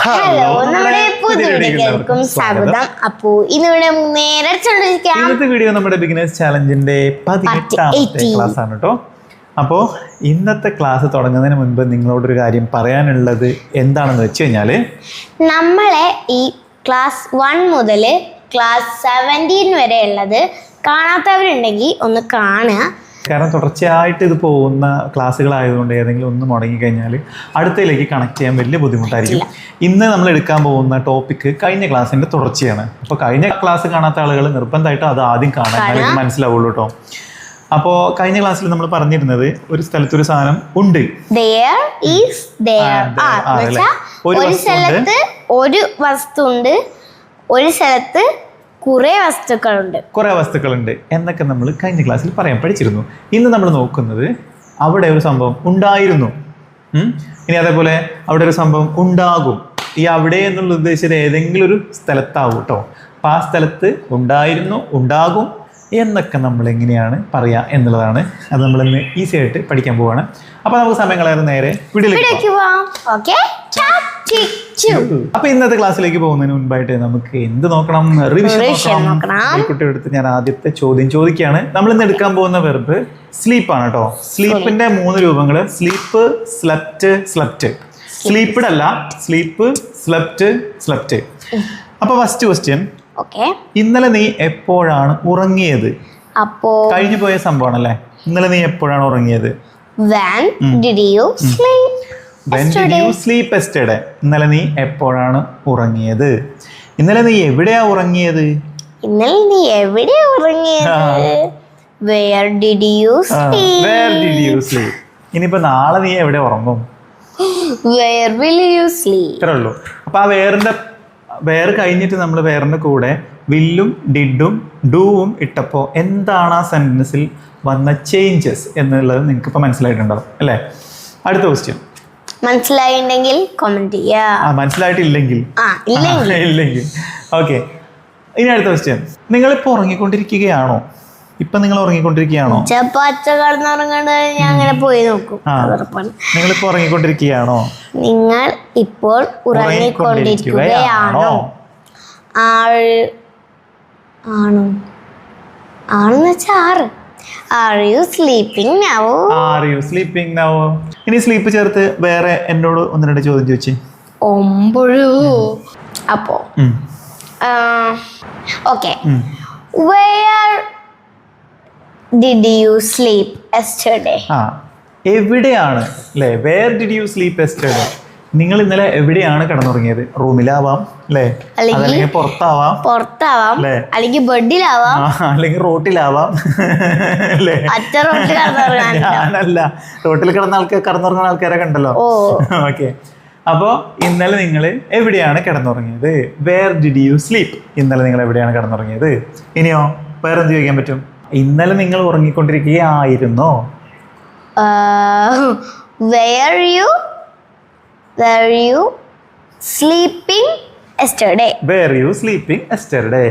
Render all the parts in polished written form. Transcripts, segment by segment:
Hello, നമ്മുടെ പുതിയ വീഡിയോയിലേക്കും സ്വാഗതം. അപ്പോ ഇന്നിവിടെ ഇന്നത്തെ വീഡിയോ നമ്മുടെ ബിഗിനേഴ്സ് ചാലഞ്ചിന്റെ 18ാമത്തെ ക്ലാസ് ആണ് കേട്ടോ. അപ്പോൾ ഇന്നത്തെ ക്ലാസ് തുടങ്ങുന്നതിന് മുൻപ് നിങ്ങളോടൊരു കാര്യം പറയാനുള്ളത് എന്താണെന്ന് വെച്ച് കഴിഞ്ഞാൽ, നമ്മളെ ഈ ക്ലാസ് 1 മുതൽ ക്ലാസ് 17 വരെ ഉള്ളത് കാണാത്തവരുണ്ടെങ്കിൽ ഒന്ന് കാണുക. കാരണം തുടർച്ചയായിട്ട് ഇത് പോകുന്ന ക്ലാസ്സുകളായതുകൊണ്ട് ഏതെങ്കിലും ഒന്ന് മുടങ്ങിക്കഴിഞ്ഞാൽ അടുത്തയിലേക്ക് കണക്ട് ചെയ്യാൻ വലിയ ബുദ്ധിമുട്ടായിരിക്കും. ഇന്ന് നമ്മൾ എടുക്കാൻ പോകുന്ന ടോപ്പിക്ക് കഴിഞ്ഞ ക്ലാസ്സിൻ്റെ തുടർച്ചയാണ്. അപ്പോൾ കഴിഞ്ഞ ക്ലാസ് കാണാത്ത ആളുകൾ നിർബന്ധമായിട്ടും അത് ആദ്യം കാണാൻ മനസ്സിലാവുള്ളൂ കേട്ടോ. അപ്പോൾ കഴിഞ്ഞ ക്ലാസ്സിൽ നമ്മൾ പറഞ്ഞിരുന്നത് ഒരു സ്ഥലത്തൊരു സാധനം ഉണ്ട്, ഒരു സ്ഥലത്ത് ഒരു വസ്തു ഉണ്ട്, ഒരു സ്ഥലത്ത് കുറേ വസ്തുക്കളുണ്ട് എന്നൊക്കെ നമ്മൾ കഴിഞ്ഞ ക്ലാസ്സിൽ പറയാൻ പഠിച്ചിരുന്നു. ഇന്ന് നമ്മൾ നോക്കുന്നത് അവിടെ ഒരു സംഭവം ഉണ്ടായിരുന്നു, ഇനി അതേപോലെ അവിടെ ഒരു സംഭവം ഉണ്ടാകും. ഈ അവിടെ എന്നുള്ള ഉദ്ദേശിച്ചത് ഏതെങ്കിലും ഒരു സ്ഥലത്താവും കേട്ടോ. അപ്പം ആ സ്ഥലത്ത് ഉണ്ടായിരുന്നു, ഉണ്ടാകും എന്നൊക്കെ നമ്മൾ എങ്ങനെയാണ് പറയുക എന്നുള്ളതാണ്. അത് നമ്മളിന്ന് ഈസി ആയിട്ട് പഠിക്കാൻ പോവാണ്. അപ്പോൾ നമുക്ക് സമയം കളയാതെ നേരെ വീഡിയോയിലേക്ക് പോവാം. അപ്പൊ ഇന്നത്തെ ക്ലാസ്സിലേക്ക് പോകുന്നതിന് മുൻപായിട്ട് നമുക്ക് എന്ത് നോക്കണം? റിവിഷൻ നോക്കണം. കുട്ടിയുടെ അടുത്ത് ഞാൻ ആദ്യത്തെ ചോദ്യം ചോദിക്കുകയാണ്. നമ്മൾ ഇന്ന് എടുക്കാൻ പോകുന്ന വെർബ് സ്ലീപ്പ് ആണ് കേട്ടോ. സ്ലീപ്പിന്റെ 3 രൂപങ്ങൾ: സ്ലീപ്പ്, സ്ലെപ്റ്റ്, സ്ലെപ്റ്റ്. സ്ലീപ്പ്ഡ് അല്ല, സ്ലീപ്പ്, സ്ലെപ്റ്റ്, സ്ലെപ്റ്റ്. അപ്പൊ ഫസ്റ്റ് ക്വസ്റ്റ്യൻ, ഇന്നലെ നീ എപ്പോഴാണ് ഉറങ്ങിയത്? അപ്പോ കഴിഞ്ഞു പോയ സംഭവമാണല്ലേ. ഇന്നലെ നീ എപ്പോഴാണ് ഉറങ്ങിയത്? When did you sleep? When did you sleep yesterday? ഇന്നലെ നീ എപ്പോഴാണ് ഉറങ്ങിയത്? ഇന്നലെ നീ എവിടെയാ ഉറങ്ങിയത്? Where did you sleep? Where did you sleep? ഇനിയിപ്പോ നാളെ നീ എവിടെ ഉറങ്ങും? Where will you sleep? ഇത്രേ ഉള്ളൂ. അപ്പൊ ആ വേർ കഴിഞ്ഞിട്ട് നമ്മൾ വേറിന്റെ കൂടെ വില്ലും ഡിഡും ഡൂവും ഇട്ടപ്പോ എന്താണ് ആ സെന്റൻസിൽ വന്ന ചേഞ്ചസ് എന്നുള്ളത് നിങ്ങൾക്ക് ഇപ്പൊ മനസ്സിലായിട്ടുണ്ടാവും അല്ലേ? അടുത്ത ക്വസ്റ്റ്യൻ, മനസ്സിലായിട്ടുണ്ടെങ്കിൽ കമന്റ് ചെയ്യുക. മനസ്സിലായിട്ടില്ലെങ്കിൽ ഓക്കെ. ഇനി അടുത്ത ക്വസ്റ്റ്യൻ, നിങ്ങളിപ്പോ ഉറങ്ങിക്കൊണ്ടിരിക്കുകയാണോ? ഇപ്പൊ നിങ്ങൾ ഉറങ്ങിക്കൊണ്ടിരിക്കുകയാണോ? ഞാൻ അങ്ങനെ പോയി നോക്കും. നിങ്ങളിപ്പോ ഉറങ്ങിക്കൊണ്ടിരിക്കുകയാണോ? നിങ്ങൾ ഇപ്പോൾ ഉറങ്ങിക്കൊണ്ടിരിക്കുകയാണോ? ആണെന്ന് വെച്ചാൽ Are you sleeping now? Are you sleeping now? ഇനി സ്ലീപ്പ് ചേർത്ത് വേറെ എന്നോട് 1-2 ചോദ്യം ചോദിച്ചേ. അപ്പോ okay, Where did you sleep yesterday? എവിടെയാണ് അല്ലേ? Where did you sleep yesterday? നിങ്ങൾ ഇന്നലെ എവിടെയാണ് കിടന്നുറങ്ങിയത്? റൂമിലാവാം അല്ലേ, അല്ലെങ്കിൽ പുറത്താവാം അല്ലേ, അല്ലെങ്കിൽ ബെഡിലാവാം, അല്ലെങ്കിൽ റോട്ടിലാവാം അല്ലേ. ഞാനല്ല, റോട്ടിൽ കിടന്നുറങ്ങുന്ന ആൾക്കാരെ കണ്ടല്ലോ. ഓക്കെ, അപ്പോ ഇന്നലെ നിങ്ങൾ എവിടെയാണ് കിടന്നുറങ്ങിയത്? Where did you sleep? ഇന്നലെ നിങ്ങൾ എവിടെയാണ് കിടന്നുറങ്ങിയത്? ഇനിയോ വേറെ എന്ത് ചോദിക്കാൻ പറ്റും? ഇന്നലെ നിങ്ങൾ ഉറങ്ങിക്കൊണ്ടിരിക്കുകയായിരുന്നോ? Were you sleeping yesterday? Were you sleeping yesterday?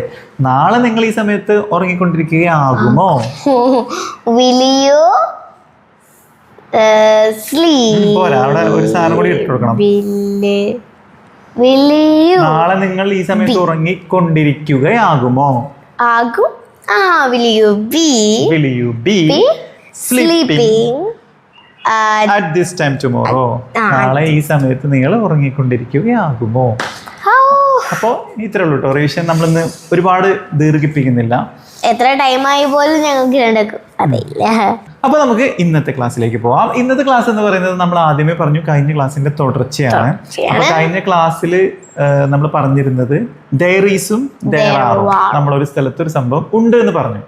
നാളെ നിങ്ങൾ ഈ സമയത്ത് ഉറങ്ങിക്കൊണ്ടിരിക്കുകയാകുമോ? Will you sleep? പോരാ, അവിടെ ഒരു സാധനം കൂടി ഇട്ട് കൊടുക്കണം. Will you? നാളെ നിങ്ങൾ ഈ സമയത്ത് ഉറങ്ങിക്കൊണ്ടിരിക്കുകയാകുമോ? ആകും. Will you be sleeping at this time tomorrow? നാളെ ഈ സമയത്ത് നിങ്ങൾ ഉറങ്ങിക്കൊണ്ടിരിക്കുകയാകുമോ? അപ്പോ ഇത്രേ ഉള്ളൂ കേട്ടോ. റിവിഷൻ നമ്മളിന്ന് ഒരുപാട് ദീർഘിപ്പിക്കുന്നില്ല. എത്ര ടൈമായി പോലും ഞങ്ങൾക്ക് അറിയില്ല. അപ്പൊ നമുക്ക് ഇന്നത്തെ ക്ലാസ്സിലേക്ക് പോവാം. ഇന്നത്തെ ക്ലാസ് എന്ന് പറയുന്നത് നമ്മൾ ആദ്യമേ പറഞ്ഞു കഴിഞ്ഞ ക്ലാസ്സിന്റെ തുടർച്ചയാണ്. അപ്പൊ കഴിഞ്ഞ ക്ലാസ്സിൽ നമ്മൾ പറഞ്ഞിരുന്നത് there isഉം there areഉം. നമ്മളൊരു സ്ഥലത്തൊരു സംഭവം ഉണ്ട് എന്ന് പറഞ്ഞു.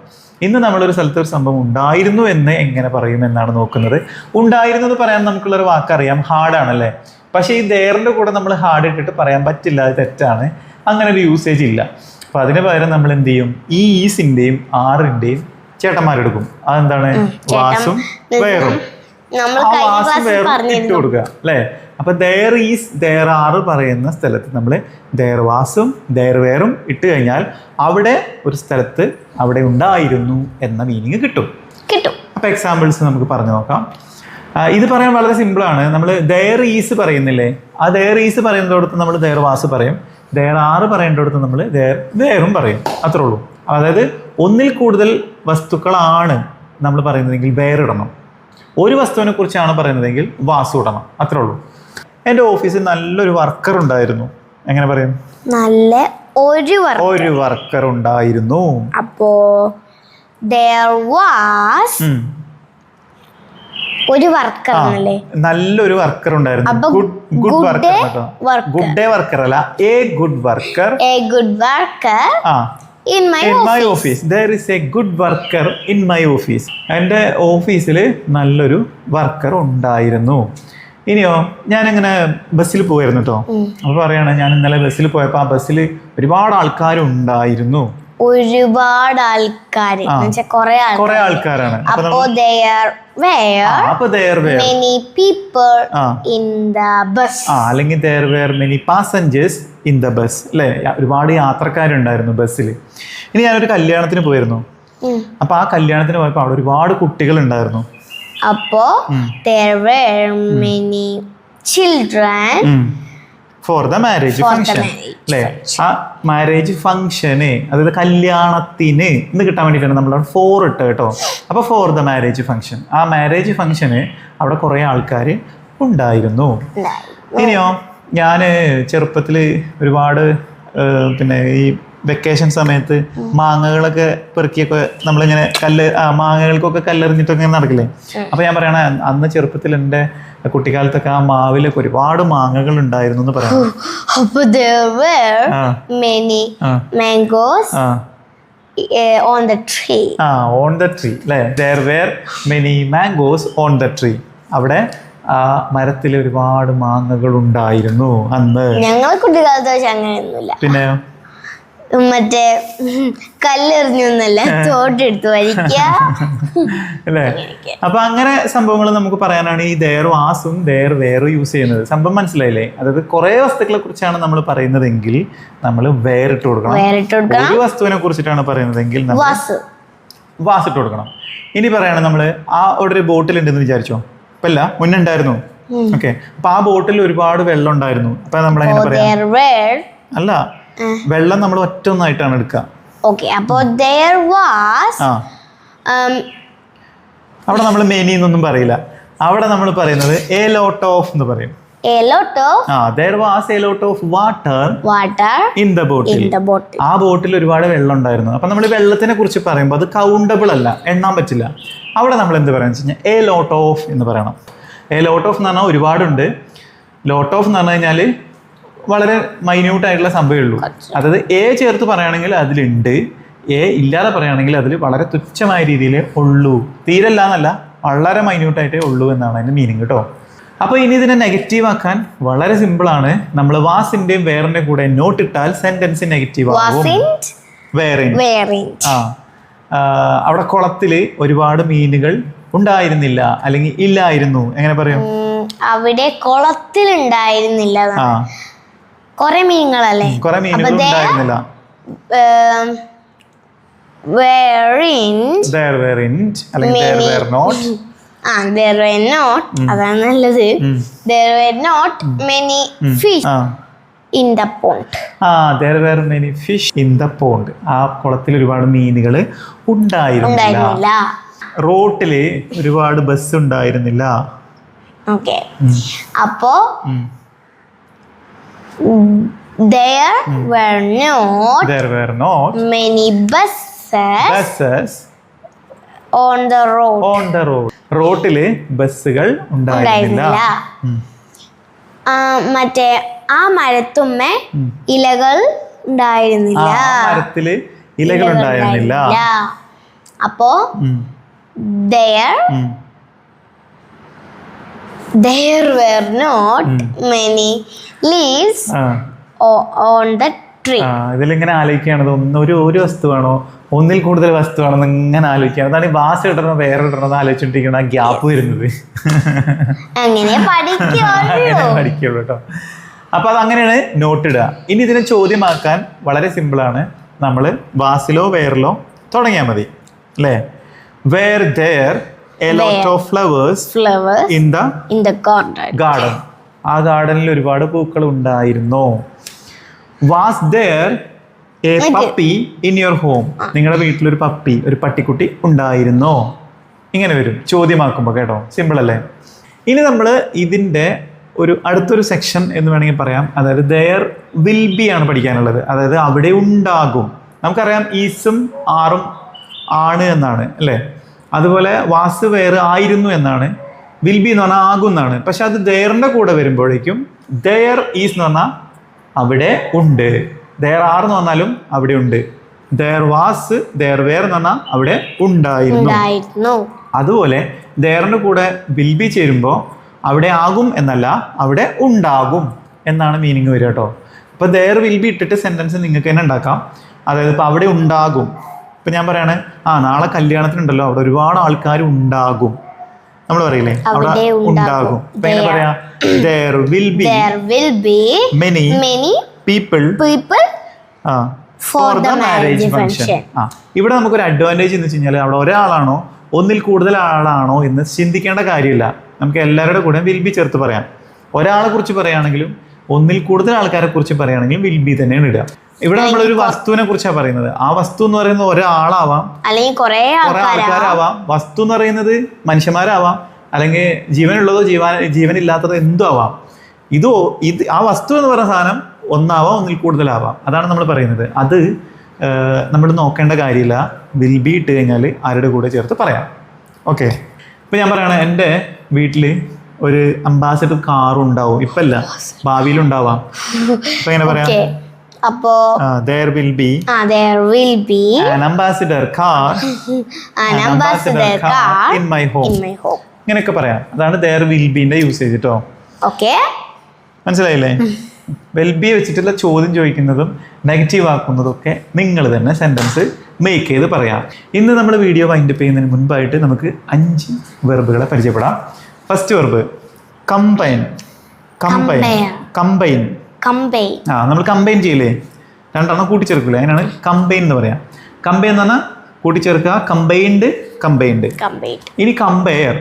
ഇന്ന് നമ്മളൊരു സ്ഥലത്ത് ഒരു സംഭവം ഉണ്ടായിരുന്നു എന്ന് എങ്ങനെ പറയും എന്നാണ് നോക്കുന്നത്. ഉണ്ടായിരുന്നു എന്ന് പറയാൻ നമുക്കുള്ളൊരു വാക്കറിയാം, ഹാർഡാണല്ലേ. പക്ഷേ ഈ ദേറിൻ്റെ കൂടെ നമ്മൾ ഹാർഡ് ഇട്ടിട്ട് പറയാൻ പറ്റില്ല, അത് തെറ്റാണ്. അങ്ങനെ ഒരു യൂസേജ് ഇല്ല. അപ്പം അതിന് പകരം നമ്മൾ എന്ത് ചെയ്യും? ഈ ഈസിൻ്റെയും ആറിൻ്റെയും ചേട്ടന്മാരെടുക്കും. അതെന്താണ്? വാസും വേറും. വാസും വേറും ഇട്ട് കൊടുക്കുക അല്ലേ. അപ്പൊ there is, there are പറയുന്ന സ്ഥലത്ത് നമ്മൾ there wasഉം there wereഉം ഇട്ട് കഴിഞ്ഞാൽ അവിടെ ഒരു സ്ഥലത്ത് അവിടെ ഉണ്ടായിരുന്നു എന്ന മീനിങ് കിട്ടും. കിട്ടും. അപ്പൊ എക്സാമ്പിൾസ് നമുക്ക് പറഞ്ഞു നോക്കാം. ഇത് പറയാൻ വളരെ സിമ്പിളാണ്. നമ്മൾ ദെയർ ഈസ് പറയുന്നില്ലേ, ആ ദെയർ ഈസ് പറയുന്നിടത്ത് നമ്മൾ ദെയർ വാസ് പറയും, ദെയർ ആറ് പറയേണ്ടിടത്ത് നമ്മൾ ദെയറും പറയും, അത്രേ ഉള്ളൂ. അതായത് ഒന്നിൽ കൂടുതൽ വസ്തുക്കളാണ് നമ്മൾ പറയുന്നതെങ്കിൽ ദെയർ ഇടണം, ഒരു വസ്തുവിനെ കുറിച്ചാണ് പറയുന്നതെങ്കിൽ വാസു ഇടണം, അത്രേ ഉള്ളൂ. എൻ്റെ ഓഫീസിൽ നല്ലൊരു വർക്കർ ഉണ്ടായിരുന്നു, എങ്ങനെ പറയും? നല്ല ഒരു വർക്കർ ഉണ്ടായിരുന്നു. അപ്പോ there was ഒരു വർക്കർ ആണല്ലേ, നല്ലൊരു വർക്കർ ഉണ്ടായിരുന്നു. Good worker, good day worker അല്ല, a good worker. In my office there is a good worker in my office. എൻ്റെ ഓഫീസിൽ നല്ലൊരു വർക്കർ ഉണ്ടായിരുന്നു. ഇനിയോ, ഞാനിങ്ങനെ ബസ്സിൽ പോയായിരുന്നു കേട്ടോ. അപ്പോൾ പറയാണ്, ഞാൻ ഇന്നലെ ബസ്സിൽ പോയപ്പോൾ ആ ബസ്സിൽ ഒരുപാട് ആൾക്കാരുണ്ടായിരുന്നു. ഒരുപാട് ആൾക്കാർ, കുറെ ആൾക്കാരാണ്. അപ്പോ there were many people in the bus. അല്ലെങ്കിൽ there were many passengers in the bus, അല്ലേ? ഒരുപാട് യാത്രക്കാരുണ്ടായിരുന്നു ബസ്സിൽ. ഇനി ഞാനൊരു കല്യാണത്തിന് പോയിരുന്നു. അപ്പൊ ആ കല്യാണത്തിന് പോയപ്പോൾ അവിടെ ഒരുപാട് കുട്ടികൾ ഉണ്ടായിരുന്നു. അപ്പോ there were many children for the marriage function, അല്ലേ? ആ മാരേജ് ഫംഗ്ഷന്, അതായത് കല്യാണത്തിന് എന്ന് കിട്ടാൻ വേണ്ടിയിട്ടാണ് നമ്മൾ അവിടെ ഫോർ ഇട്ട് കേട്ടോ. അപ്പോൾ ഫോർ ദ മാരേജ് ഫംഗ്ഷൻ, ആ മാരേജ് ഫംഗ്ഷന് അവിടെ കുറേ ആൾക്കാർ ഉണ്ടായിരുന്നു. ഇനിയോ, ഞാൻ ചെറുപ്പത്തിൽ ഒരുപാട് പിന്നെ ഈ വെക്കേഷൻ സമയത്ത് മാങ്ങകളൊക്കെ പെറുക്കിയൊക്കെ നമ്മളിങ്ങനെ മാങ്ങകൾക്കൊക്കെ കല്ലെറിഞ്ഞിട്ടൊക്കെ നടക്കില്ലേ. അപ്പോൾ ഞാൻ പറയണ, അന്ന് ചെറുപ്പത്തിൽ എൻ്റെ കുട്ടിക്കാലത്തൊക്കെ ആ മാവിലൊക്കെ ഒരുപാട് മാങ്ങകൾ ഉണ്ടായിരുന്നു എന്ന് പറയാം. there were many mangoes on the tree. on the tree, അല്ലേ? there were many mangoes on the tree. അവിടെ ആ മരത്തിൽ ഒരുപാട് മാങ്ങകൾ ഉണ്ടായിരുന്നു അന്ന്. ഞങ്ങളെ കുട്ടിക്കാലത്ത് വെച്ച് അങ്ങനെയൊന്നുമില്ല. പിന്നെ മറ്റേ കല്ലെറിഞ്ഞൊന്നല്ല, തോട്ടെടുത്ത് വരിക്കുക അല്ലേ? അപ്പൊ അങ്ങനെ സംഭവങ്ങൾ നമുക്ക് പറയാനാണ് ഈ ദെയർ വാസും ദെയർ വേറും യൂസ് ചെയ്യുന്നത്. സംഭവം മനസ്സിലായില്ലേ? അതായത് കുറെ വസ്തുക്കളെ കുറിച്ചാണ് നമ്മൾ പറയുന്നതെങ്കിൽ നമ്മൾ വേറിട്ട് കൊടുക്കണം. ഒരു വസ്തുവിനെ കുറിച്ചിട്ടാണ് പറയുന്നതെങ്കിൽ വാസ് ഇട്ട് കൊടുക്കണം. ഇനി പറയാണ്, നമ്മള് ആ അവിടെ ഒരു ബോട്ടിൽ ഉണ്ടെന്ന് വിചാരിച്ചോ, ഇപ്പൊ അല്ല മുന്നുണ്ടായിരുന്നു. ഓക്കെ, അപ്പൊ ആ ബോട്ടിൽ ഒരുപാട് വെള്ളം ഉണ്ടായിരുന്നു. അപ്പൊ നമ്മളെങ്ങനെ പറയാം? അല്ല, വെള്ളം നമ്മൾ ഒറ്റ ഒന്നായിട്ടാണ് എടുക്കുക. ഓക്കേ, അപ്പോൾ there was അവിടെ നമ്മൾ മെനി എന്നൊന്നും പറയില്ല, അവിടെ നമ്മൾ പറയുന്നത് a lot of എന്ന് പറയും. there was a lot of water in the bottle. ആ ബോട്ടിൽ ഒരുപാട് വെള്ളം ഉണ്ടായിരുന്നു. അപ്പൊ നമ്മൾ വെള്ളത്തിനെ കുറിച്ച് പറയുമ്പോൾ അത് കൗണ്ടബിൾ അല്ല, എണ്ണാൻ പറ്റില്ല. അവിടെ നമ്മൾ എന്ത് പറയാന്ന് വെച്ച് കഴിഞ്ഞാൽ a lot of എന്ന് പറയണം. a lot of എന്ന് പറഞ്ഞാൽ ഒരുപാടുണ്ട്, lot of എന്ന് പറഞ്ഞു കഴിഞ്ഞാൽ വളരെ മൈന്യൂട്ട് ആയിട്ടുള്ള സംഭവമേ ഉള്ളൂ. അതായത് എ ചേർത്ത് പറയുകയാണെങ്കിൽ അതിലുണ്ട്, എ ഇല്ലാതെ പറയുകയാണെങ്കിൽ അതിൽ വളരെ തുച്ഛമായ രീതിയിൽ ഉള്ളൂ. തീരല്ല എന്നല്ല, വളരെ മൈന്യൂട്ടായിട്ടേ ഉള്ളൂ എന്നാണ് അതിൻ്റെ മീനിങ് കേട്ടോ. അപ്പോൾ ഇനി ഇതിനെ നെഗറ്റീവ് ആക്കാൻ വളരെ സിമ്പിളാണ്. നമ്മൾ വാസിന്റെയും വേറിന്റെയും കൂടെ നോട്ട് ഇട്ടാൽ സെന്റൻസ് നെഗറ്റീവ് ആകും. അവിടെ കുളത്തില് ഒരുപാട് മീനുകൾ ഉണ്ടായിരുന്നില്ല അല്ലെങ്കിൽ ഇല്ലായിരുന്നു, എങ്ങനെ പറയും? അവിടെ കുളത്തിലുണ്ടായിരുന്നില്ല, കുറെ മീനുകളല്ലേ, കുറെ മീനുകൾ ഉണ്ടായിരുന്നില്ല. there weren't അല്ലെങ്കിൽ there were not. there were not, അതാണ് നല്ലത്. there were not many fish in the pond. there were many fish in the pond. ആ കുളത്തിൽ ഒരുപാട് മീനുകൾ ഉണ്ടായിരുന്നില്ല. റോട്ടില് ഒരുപാട് ബസ് ഉണ്ടായിരുന്നില്ല. ഓക്കേ, അപ്പോ there were not many buses on the road. റോട്ടില് ബസ്സുകൾ ഉണ്ടായിരുന്നില്ല. മറ്റേ ആ മരത്തുമ്മേ ഇലകൾ ഉണ്ടായിരുന്നില്ല. മരത്തില് ഇലകൾ ഉണ്ടായിരുന്നില്ല. അപ്പോ there were not many leaves on the tree. ഇതിലിങ്ങനെ ആലോചിക്കുകയാണത്, ഒരു വസ്തുവാണോ ഒന്നിൽ കൂടുതൽ വസ്തുവാണെന്ന് ഇങ്ങനെ ആലോചിക്കുകയാണ്. അതാണ് ഈ വാസ് ഇടണോ വേറെ ഇടണോ ആലോചിച്ചിട്ടിരിക്കണം, ആ ഗ്യാപ്പ് വരുന്നത്. അങ്ങനെ പഠിക്കുള്ളൂ കേട്ടോ. അപ്പൊ അത് അങ്ങനെയാണ് നോട്ട് ഇടുക. ഇനി ഇതിനെ ചോദ്യമാക്കാൻ വളരെ സിമ്പിളാണ്. നമ്മൾ വാസിലോ വേറിലോ തുടങ്ങിയാൽ മതി, അല്ലേ? Where there a lot of flowers in the garden. ആ ഗാർഡനിൽ ഒരുപാട് പൂക്കൾ ഉണ്ടായിരുന്നു. Was there a puppy in your home? നിങ്ങളുടെ വീട്ടിലൊരു പപ്പി, ഒരു പട്ടിക്കുട്ടി ഉണ്ടായിരുന്നോ? ഇങ്ങനെ വരും ചോദ്യമാക്കുമ്പോൾ കേട്ടോ. സിമ്പിൾ അല്ലേ? ഇനി നമ്മൾ ഇതിൻ്റെ അടുത്തൊരു സെക്ഷൻ എന്ന് വേണമെങ്കിൽ പറയാം. അതായത് there will be ആണ് പഠിക്കാനുള്ളത്. അതായത് അവിടെ ഉണ്ടാകും. നമുക്കറിയാം ഈസും ആറും ആണ് എന്നാണ് അല്ലേ? അതുപോലെ വാസ് വേറെ ആയിരുന്നു എന്നാണ്. വിൽ ബി എന്ന് പറഞ്ഞാൽ ആകും എന്നാണ്. പക്ഷെ അത് ദയറിൻ്റെ കൂടെ വരുമ്പോഴേക്കും ദയർ ഈസ് എന്ന് പറഞ്ഞാൽ അവിടെ ഉണ്ട്. ദയർ ആർ എന്ന് പറഞ്ഞാലും അവിടെ ഉണ്ട്. ദയർ വാസ് ദയർ വേർ എന്ന് പറഞ്ഞാൽ അവിടെ ഉണ്ടായിരുന്നു. അതുപോലെ ദയറിൻ്റെ കൂടെ വിൽ ബി ചേരുമ്പോൾ അവിടെ ആകും എന്നല്ല, അവിടെ ഉണ്ടാകും എന്നാണ് മീനിങ് വരിക കേട്ടോ. അപ്പോൾ ദയർ വിൽ ബി ഇട്ടിട്ട് സെൻറ്റൻസ് നിങ്ങൾക്ക് തന്നെ ഉണ്ടാക്കാം. അതായത് ഇപ്പോൾ അവിടെ ഉണ്ടാകും. ഇപ്പം ഞാൻ പറയാണ് നാളെ കല്യാണത്തിനുണ്ടല്ലോ, അവിടെ ഒരുപാട് ആൾക്കാർ ഉണ്ടാകും. നമ്മൾ പറയില്ലേ അവിടെ ഉണ്ടാകും. ഇപ്പൊ എങ്ങനെ പറയാ? there will be many people for the marriage function. ഇവിടെ നമുക്കൊരു അഡ്വാൻറ്റേജ് എന്ന് വെച്ച് കഴിഞ്ഞാൽ അവിടെ ഒരാളാണോ ഒന്നിൽ കൂടുതൽ ആളാണോ എന്ന് ചിന്തിക്കേണ്ട കാര്യമില്ല. നമുക്ക് എല്ലാവരുടെ കൂടെ വിൽ ബി ചേർത്ത് പറയാം. ഒരാളെ കുറിച്ച് പറയുകയാണെങ്കിലും ഒന്നിൽ കൂടുതൽ ആൾക്കാരെ കുറിച്ച് പറയുകയാണെങ്കിലും വിൽ ബി തന്നെയാണ് ഇടുക. ഇവിടെ നമ്മളൊരു വസ്തുവിനെ കുറിച്ചാണ് പറയുന്നത്. ആ വസ്തു എന്ന് പറയുന്നത് ഒരാളാവാം, അല്ലെങ്കിൽ കുറെ ആൾക്കാരാവാം. വസ്തു എന്ന് പറയുന്നത് മനുഷ്യന്മാരാവാം, അല്ലെങ്കിൽ ജീവനുള്ളതോ ജീവനില്ലാത്തതോ എന്തോ ആവാം. ഇത് ആ വസ്തു എന്ന് പറയുന്ന സാധനം ഒന്നാവാം, ഒന്നിൽ കൂടുതലാവാം. അതാണ് നമ്മൾ പറയുന്നത്. അത് നമ്മൾ നോക്കേണ്ട കാര്യമില്ല. വിൽ ബി ഇട്ട് കഴിഞ്ഞാൽ ആരുടെ കൂടെ ചേർത്ത് പറയാം. ഓക്കെ. ഇപ്പം ഞാൻ പറയണേ എൻ്റെ വീട്ടിൽ ഒരു അംബാസഡർ കാർ ഉണ്ടാവും. ഇപ്പല്ല, ഭാവിയിലുണ്ടാവാം. ഇപ്പം എങ്ങനെ പറയാം? there will be an ambassador car in my home. ഇങ്ങനെയൊക്കെ പറയാം. അതാണ് there will be ന്റെ യൂസേജ് കേട്ടോ. മനസ്സിലായില്ലേ? will be വെച്ചിട്ടുള്ള ചോദ്യം ചോദിക്കുന്നതും നെഗറ്റീവ് ആക്കുന്നതും ഒക്കെ നിങ്ങൾ തന്നെ സെന്റൻസ് മേക്ക് ചെയ്ത് പറയാം. ഇന്ന് നമ്മൾ വീഡിയോ വൈൻഡപ്പ് ചെയ്യുന്നതിന് മുൻപായിട്ട് നമുക്ക് 5 വെർബുകളെ പരിചയപ്പെടാം. First verb combine. നമ്മൾ കമ്പൈൻ ചെയ്യില്ലേ, രണ്ടെണ്ണം കൂട്ടിച്ചേർക്കില്ലേ, അതിനാണ് കമ്പൈൻ എന്ന് പറയാം. കമ്പൈൻ എന്ന് പറഞ്ഞാൽ കൂട്ടിച്ചേർക്കുക. കമ്പൈൻഡ്. ഇനി കമ്പയർ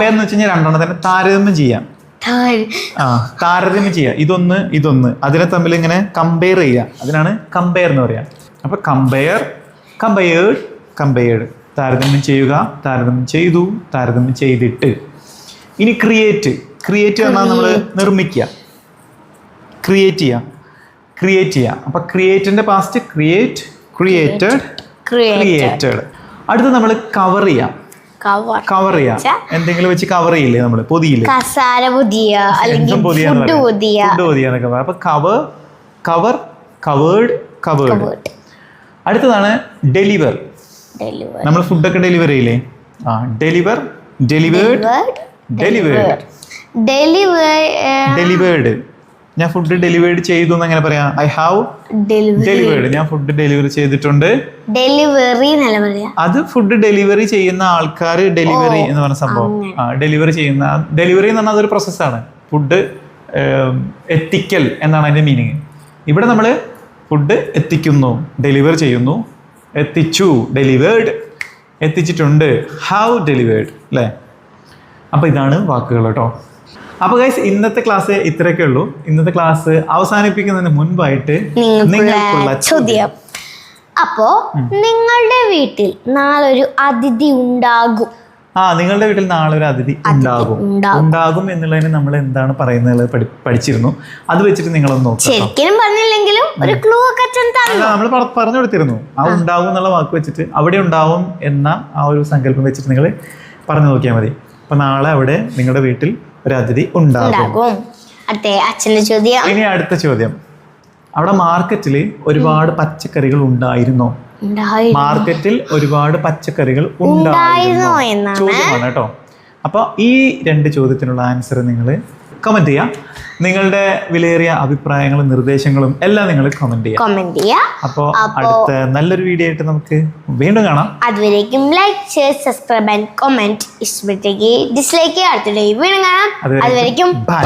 എന്ന് വെച്ച് കഴിഞ്ഞാൽ രണ്ടെണ്ണം തന്നെ താരതമ്യം ചെയ്യാം. താരതമ്യം ചെയ്യാം. ഇതൊന്ന് അതിനെ തമ്മിൽ ഇങ്ങനെ കമ്പയർ ചെയ്യുക. അതിനാണ് കമ്പയർ എന്ന് പറയാം. അപ്പൊ കമ്പയേർഡ് താരതമ്യം ചെയ്യുക, താരതമ്യം ചെയ്തു, താരതമ്യം ചെയ്തിട്ട്. ഇനി ക്രിയേറ്റ് പറഞ്ഞാൽ നമ്മൾ നിർമ്മിക്കുക, ക്രിയേറ്റ് ചെയ്യുക. അപ്പൊ ക്രിയേറ്റിന്റെ പാസ്റ്റ് ക്രിയേറ്റഡ്. അടുത്ത് നമ്മൾ കവർ ചെയ്യാം. എന്തെങ്കിലും വെച്ച് കവർ ചെയ്യില്ലേ, നമ്മൾ പൊതിയില്ലേ, പൊതിയെന്നൊക്കെ പറയാം. അപ്പൊ കവേർഡ്. അടുത്തതാണ് ഡെലിവർ. നമ്മൾ ഫുഡൊക്കെ ഡെലിവർ ചെയ്യില്ലേ, ഡെലിവേർഡ്. ഞാൻ ഫുഡ് ഡെലിവേർഡ് ചെയ്തു എന്ന് എങ്ങനെ പറയാം? I have delivered. ഞാൻ ഫുഡ് ഡെലിവറി ചെയ്തിട്ടുണ്ട്. അത് ഫുഡ് ഡെലിവറി ചെയ്യുന്ന ആൾക്കാർ ഡെലിവറി എന്ന് പറഞ്ഞ സംഭവം. ഡെലിവറി എന്ന് പറഞ്ഞാൽ അതൊരു പ്രോസസ്സാണ്. ഫുഡ് എത്തിക്കൽ എന്നാണ് അതിന്റെ മീനിങ്. ഇവിടെ നമ്മൾ ഫുഡ് എത്തിക്കുന്നു, ഡെലിവർ ചെയ്യുന്നു, എത്തിച്ചു, ഡെലിവേർഡ്, എത്തിച്ചിട്ടുണ്ട്, ഹാവ് ഡെലിവേർഡ് അല്ലേ? അപ്പൊ ഇതാണ് വാക്കുകൾ കേട്ടോ. അപ്പൊ ഗൈസ്, ഇന്നത്തെ ക്ലാസ് ഇത്രയൊക്കെ ഉള്ളൂ. ഇന്നത്തെ ക്ലാസ് അവസാനിപ്പിക്കുന്നതിന് മുൻപായിട്ട് നിങ്ങൾക്കുള്ള ചോദ്യം. അപ്പോ നിങ്ങളുടെ വീട്ടിൽ നാളെ ഒരു അതിഥി ഉണ്ടാകും. നിങ്ങളുടെ വീട്ടിൽ നാളെ ഒരു അതിഥി ഉണ്ടാകും എന്നുള്ളതിന് നമ്മൾ എന്താണ് പറയുന്നത് പഠിച്ചിരുന്നു. അത് വെച്ചിട്ട് നിങ്ങളൊന്ന് നോക്കാം. ശരിക്കും പറഞ്ഞില്ലെങ്കിലും ഒരു ക്ലൂ ഒക്കെ നമ്മൾ പറഞ്ഞു കൊടുത്തിരുന്നു. ഉണ്ടാകും എന്നുള്ള വാക്ക് വെച്ചിട്ട് അവിടെ ഉണ്ടാവും എന്ന ആ ഒരു സങ്കല്പം വെച്ചിട്ട് നിങ്ങൾ പറഞ്ഞു നോക്കിയാൽ മതി. അപ്പൊ നാളെ അവിടെ നിങ്ങളുടെ വീട്ടിൽ ഒരു അതിഥി ഉണ്ടാകും. അച്ഛന്റെ ചോദ്യം. ഇനി അടുത്ത ചോദ്യം, അവിടെ മാർക്കറ്റിൽ ഒരുപാട് പച്ചക്കറികൾ ഉണ്ടായിരുന്നോ? മാർക്കറ്റിൽ ഒരുപാട് പച്ചക്കറികൾ ഉണ്ടായിരുന്നോ ചോദ്യമാണ് കേട്ടോ. അപ്പൊ ഈ 2 ചോദ്യത്തിനുള്ള ആൻസർ നിങ്ങൾ കമന്റ് ചെയ്യാം. നിങ്ങളുടെ വിലയേറിയ അഭിപ്രായങ്ങളും നിർദ്ദേശങ്ങളും എല്ലാം നിങ്ങൾ കമന്റ് ചെയ്യാം. അപ്പോൾ അടുത്ത നല്ലൊരു വീഡിയോ ആയിട്ട് നമുക്ക് വീണ്ടും കാണാം. അതുവരേക്കും like, share, subscribe and comment. ഇഷ്ടപ്പെട്ടെങ്കിൽ ഡിസ്ലൈക്ക്. അടുത്ത വീണ്ടും കാണാം. അതുവരേക്കും ബൈ.